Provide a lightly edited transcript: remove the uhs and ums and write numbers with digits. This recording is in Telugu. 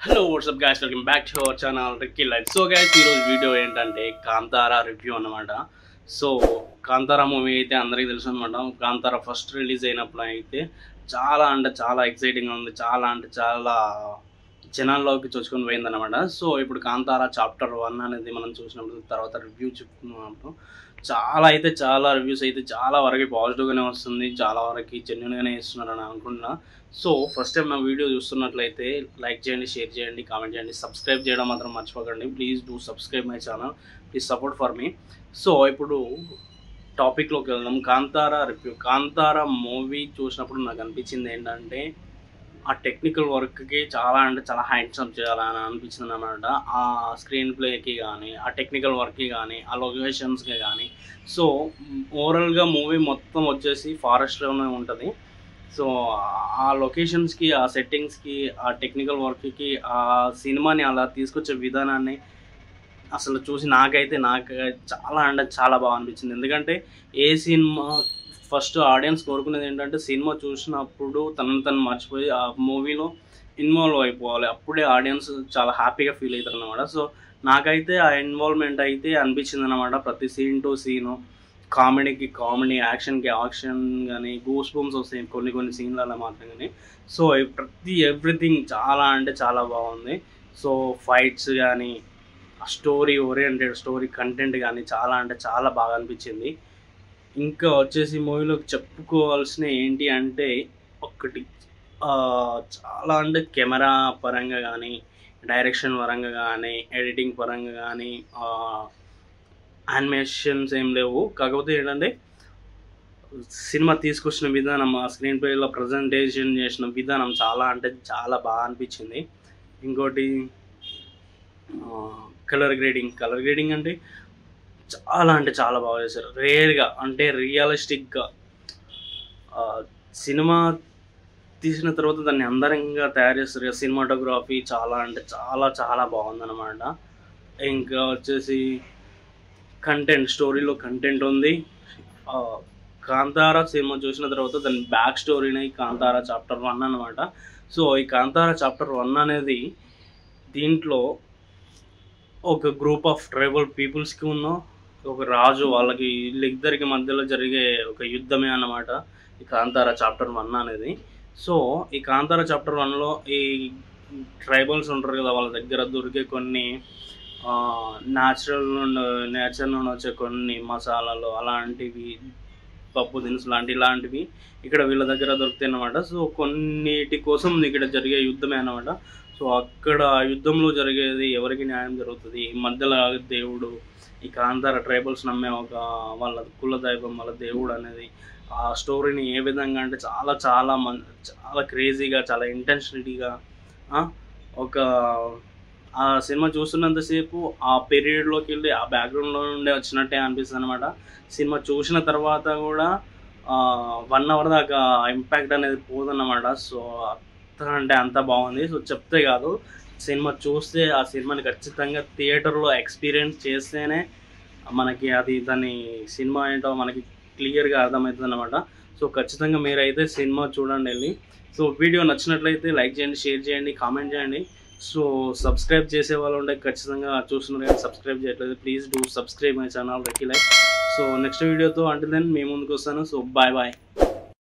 Hello, what's up guys? Welcome back to our channel Ricky Life. So guys, ఈరోజు వీడియో ఏంటంటే కాంతారా రివ్యూ అన్నమాట. సో కాంతారా మూవీ అయితే అందరికీ తెలుసు అనమాట. కాంతారా ఫస్ట్ రిలీజ్ అయినప్పుడు అయితే చాలా ఎక్సైటింగ్గా ఉంది. చాలా జనాల్లోకి చొచ్చుకొని పోయిందన్నమాట. సో ఇప్పుడు కాంతారా చాప్టర్ 1 అనేది మనం చూసినప్పుడు తర్వాత రివ్యూ చెప్పుకున్నప్పుడు చాలా రివ్యూస్ అయితే చాలా వరకు పాజిటివ్గానే వస్తుంది, చాలా వరకు జెన్యున్గానే ఇస్తున్నారని అనుకుంటున్నా. సో ఫస్ట్ టైం నా వీడియో చూస్తున్నట్లయితే లైక్ చేయండి, షేర్ చేయండి, కామెంట్ చేయండి, సబ్స్క్రైబ్ చేయడం మాత్రం మర్చిపోకండి. Please do subscribe my channel, please support for me. So ఇప్పుడు టాపిక్లోకి వెళ్దాం. కాంతారా రివ్యూ. కాంతారా మూవీ చూసినప్పుడు నాకు అనిపించింది ఏంటంటే ఆ టెక్నికల్ వర్క్కి చాలా హ్యాండ్స్ అప్ చేయాలని అనిపించింది అన్నమాట. ఆ స్క్రీన్ ప్లేకి కానీ, ఆ టెక్నికల్ వర్క్కి కానీ, ఆ లొకేషన్స్కి కానీ. సో ఓవరాల్గా మూవీ మొత్తం వచ్చేసి ఫారెస్ట్లోనే ఉంటుంది. సో ఆ లొకేషన్స్కి, ఆ సెట్టింగ్స్కి, ఆ టెక్నికల్ వర్క్కి, ఆ సినిమాని అలా తీసుకొచ్చే విధానాన్ని అసలు చూసి నాకు చాలా బాగా అనిపించింది. ఎందుకంటే ఏ సినిమా ఫస్ట్ ఆడియన్స్ కోరుకునేది ఏంటంటే సినిమా చూసినప్పుడు తను మర్చిపోయి ఆ మూవీలో ఇన్వాల్వ్ అయిపోవాలి. అప్పుడే ఆడియన్స్ చాలా హ్యాపీగా ఫీల్ అవుతారు అన్నమాట. సో నాకైతే ఆ ఇన్వాల్వ్మెంట్ అయితే అనిపించింది అన్నమాట. ప్రతి సీన్ టు సీను, కామెడీకి కామెడీ, యాక్షన్కి యాక్షన్ కానీ, గూస్ బంప్స్ వస్తాయి కొన్ని సీన్లలో మాత్రం కానీ. సో ఎవ్రీథింగ్ చాలా బాగుంది. సో ఫైట్స్ కానీ, ఆ స్టోరీ ఓరియంటెడ్ స్టోరీ కంటెంట్ కానీ చాలా బాగా అనిపించింది. ఇంకా వచ్చేసి మూవీలో చెప్పుకోవాల్సిన ఏంటి అంటే ఒకటి కెమెరా పరంగా కానీ, డైరెక్షన్ పరంగా కానీ, ఎడిటింగ్ పరంగా కానీ యానిమేషన్స్ ఏం లేవు. కాకపోతే ఏంటంటే సినిమా తీసుకొచ్చిన విధానం, ఆ స్క్రీన్ ప్లేలో ప్రజెంటేషన్ చేసిన విధానం చాలా బాగా అనిపించింది. ఇంకోటి కలర్ గ్రేడింగ్ అంటే చాలా బాగా చేశారు. రేర్గా అంటే రియలిస్టిక్గా సినిమా తీసిన తర్వాత దాన్ని అందంగా తయారు చేస్తారు. సినిమాటోగ్రఫీ చాలా బాగుందన్నమాట. ఇంకా వచ్చేసి స్టోరీలో కంటెంట్ ఉంది. కాంతారా సినిమా చూసిన తర్వాత దాని బ్యాక్ స్టోరీని కాంతారా చాప్టర్ 1 అనమాట. సో ఈ కాంతారా చాప్టర్ 1 అనేది దీంట్లో ఒక గ్రూప్ ఆఫ్ ట్రైబల్ పీపుల్స్కి ఒక రాజు, వాళ్ళకి వీళ్ళిద్దరికి మధ్యలో జరిగే ఒక యుద్ధమే అన్నమాట ఈ కాంతారా చాప్టర్ 1 అనేది. సో ఈ కాంతారా చాప్టర్ 1లో ఈ ట్రైబల్స్ ఉంటారు కదా, వాళ్ళ దగ్గర దొరికే కొన్ని నేచర్ నుండి వచ్చే కొన్ని మసాలాలు, అలాంటివి పప్పు దినుసులు ఇలాంటివి ఇక్కడ వీళ్ళ దగ్గర దొరుకుతాయి అన్నమాట. సో కొన్నిటి కోసం ఇక్కడ జరిగే యుద్ధమే అన్నమాట. సో అక్కడ యుద్ధంలో జరిగేది ఎవరికి న్యాయం జరుగుతుంది, మధ్యలో దేవుడు, ఈ కాంతారా ట్రైబల్స్ నమ్మే ఒక వాళ్ళ కుల దైవం, వాళ్ళ దేవుడు అనేది ఆ స్టోరీని ఏ విధంగా అంటే చాలా క్రేజీగా, చాలా ఇంటెన్షనిటీగా ఒక ఆ సినిమా చూస్తున్నంతసేపు ఆ పీరియడ్లోకి వెళ్ళి ఆ బ్యాక్గ్రౌండ్లో నుండే వచ్చినట్టే అనిపిస్తుంది అనమాట. సినిమా చూసిన తర్వాత కూడా 1 అవర్ దాకా ఇంపాక్ట్ అనేది పోదన్నమాట. సో అంత బాగుంది. సో చెప్తే కాదు, సినిమా చూస్తే ఆ సినిమాని ఖచ్చితంగా థియేటర్లో ఎక్స్పీరియన్స్ చేస్తేనే మనకి దాని సినిమా ఏంటో మనకి క్లియర్గా అర్థమవుతుంది అనమాట. సో ఖచ్చితంగా మీరైతే సినిమా చూడండి వెళ్ళి. సో వీడియో నచ్చినట్లయితే లైక్ చేయండి, షేర్ చేయండి, కామెంట్ చేయండి. సో సబ్స్క్రైబ్ చేసే వాళ్ళు ఉంటే ఖచ్చితంగా చూస్తున్నారు కానీ సబ్స్క్రైబ్ చేయట్లేదు. Please do subscribe my channel Ricky life. So next వీడియోతో అంటే దెన్ మీ ముందుకు వస్తాను. So bye.